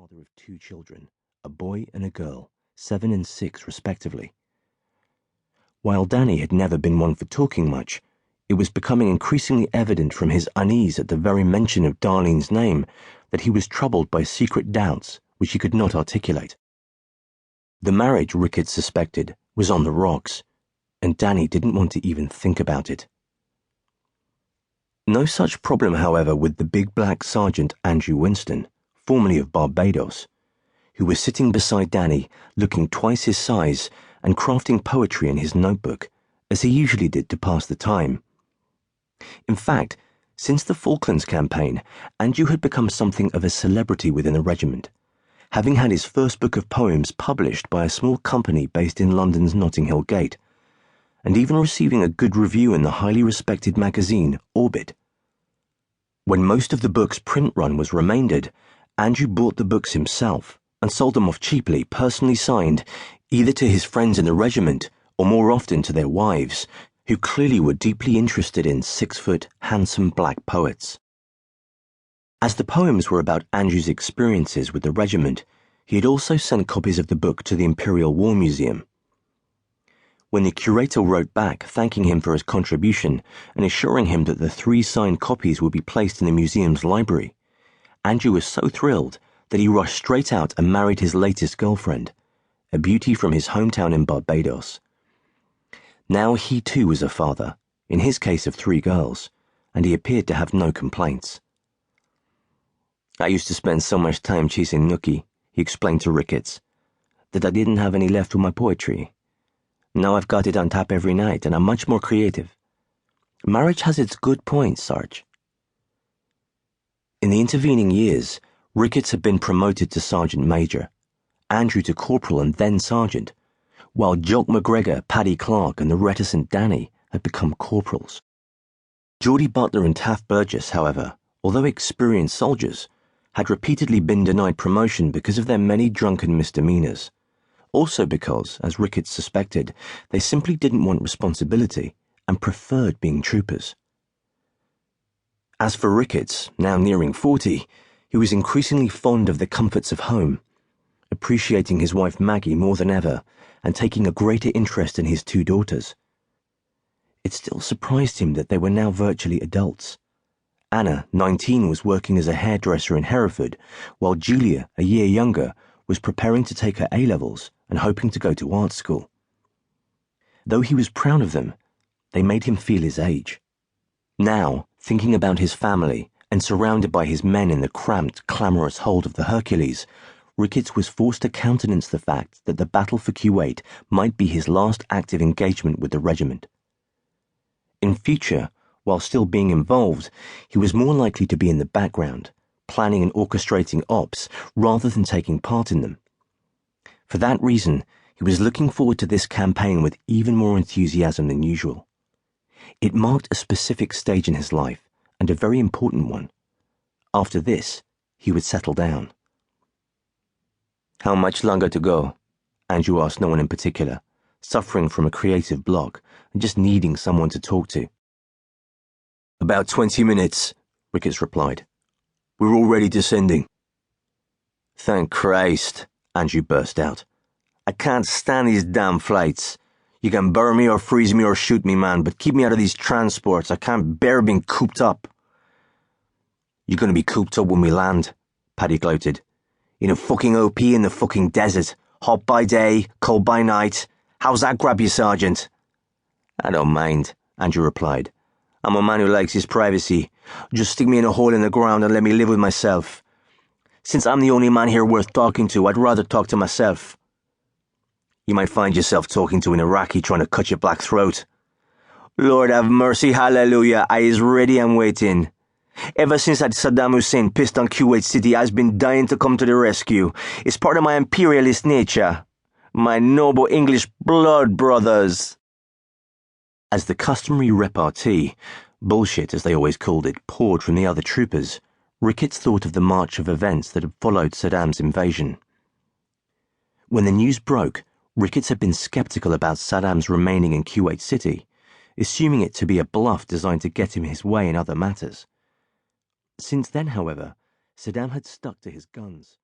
father of 2 children, a boy and a girl, 7 and 6 respectively. While Danny had never been one for talking much, it was becoming increasingly evident from his unease at the very mention of Darlene's name that he was troubled by secret doubts which he could not articulate. The marriage, Ricketts suspected, was on the rocks, and Danny didn't want to even think about it. No such problem, however, with the big black Sergeant Andrew Winston, formerly of Barbados, who was sitting beside Danny, looking twice his size and crafting poetry in his notebook, as he usually did to pass the time. In fact, since the Falklands campaign, Andrew had become something of a celebrity within the regiment, having had his first book of poems published by a small company based in London's Notting Hill Gate, and even receiving a good review in the highly respected magazine Orbit. When most of the book's print run was remaindered, Andrew bought the books himself and sold them off cheaply, personally signed, either to his friends in the regiment or more often to their wives, who clearly were deeply interested in 6-foot, handsome black poets. As the poems were about Andrew's experiences with the regiment, he had also sent copies of the book to the Imperial War Museum. When the curator wrote back thanking him for his contribution and assuring him that the 3 signed copies would be placed in the museum's library, Andrew was so thrilled that he rushed straight out and married his latest girlfriend, a beauty from his hometown in Barbados. Now he too was a father, in his case of 3 girls, and he appeared to have no complaints. "I used to spend so much time chasing Nookie," he explained to Ricketts, "that I didn't have any left for my poetry. Now I've got it on tap every night, and I'm much more creative. Marriage has its good points, Sarge." In the intervening years, Ricketts had been promoted to Sergeant Major, Andrew to Corporal and then Sergeant, while Jock McGregor, Paddy Clarke, and the reticent Danny had become corporals. Geordie Butler and Taff Burgess, however, although experienced soldiers, had repeatedly been denied promotion because of their many drunken misdemeanors. Also because, as Ricketts suspected, they simply didn't want responsibility and preferred being troopers. As for Ricketts, now nearing 40, he was increasingly fond of the comforts of home, appreciating his wife Maggie more than ever and taking a greater interest in his 2 daughters. It still surprised him that they were now virtually adults. Anna, 19, was working as a hairdresser in Hereford, while Julia, a year younger, was preparing to take her A-levels and hoping to go to art school. Though he was proud of them, they made him feel his age. Now, thinking about his family and surrounded by his men in the cramped, clamorous hold of the Hercules, Ricketts was forced to countenance the fact that the battle for Kuwait might be his last active engagement with the regiment. In future, while still being involved, he was more likely to be in the background, planning and orchestrating ops rather than taking part in them. For that reason, he was looking forward to this campaign with even more enthusiasm than usual. It marked a specific stage in his life, and a very important one. After this, he would settle down. "How much longer to go?" Andrew asked no one in particular, suffering from a creative block and just needing someone to talk to. "About 20 minutes, Ricketts replied. "We're already descending." "Thank Christ," Andrew burst out. "I can't stand these damn flights. You can burn me or freeze me or shoot me, man, but keep me out of these transports. I can't bear being cooped up." "You're gonna be cooped up when we land," Paddy gloated. "In a fucking OP in the fucking desert. Hot by day, cold by night. How's that grab you, Sergeant?" "I don't mind," Andrew replied. "I'm a man who likes his privacy. Just stick me in a hole in the ground and let me live with myself. Since I'm the only man here worth talking to, I'd rather talk to myself." "You might find yourself talking to an Iraqi trying to cut your black throat." "Lord have mercy, hallelujah, I is ready and waiting. Ever since that Saddam Hussein pissed on Kuwait City, I've been dying to come to the rescue. It's part of my imperialist nature. My noble English blood brothers." As the customary repartee, bullshit as they always called it, poured from the other troopers, Ricketts thought of the march of events that had followed Saddam's invasion. When the news broke, Ricketts had been skeptical about Saddam's remaining in Kuwait City, assuming it to be a bluff designed to get him his way in other matters. Since then, however, Saddam had stuck to his guns.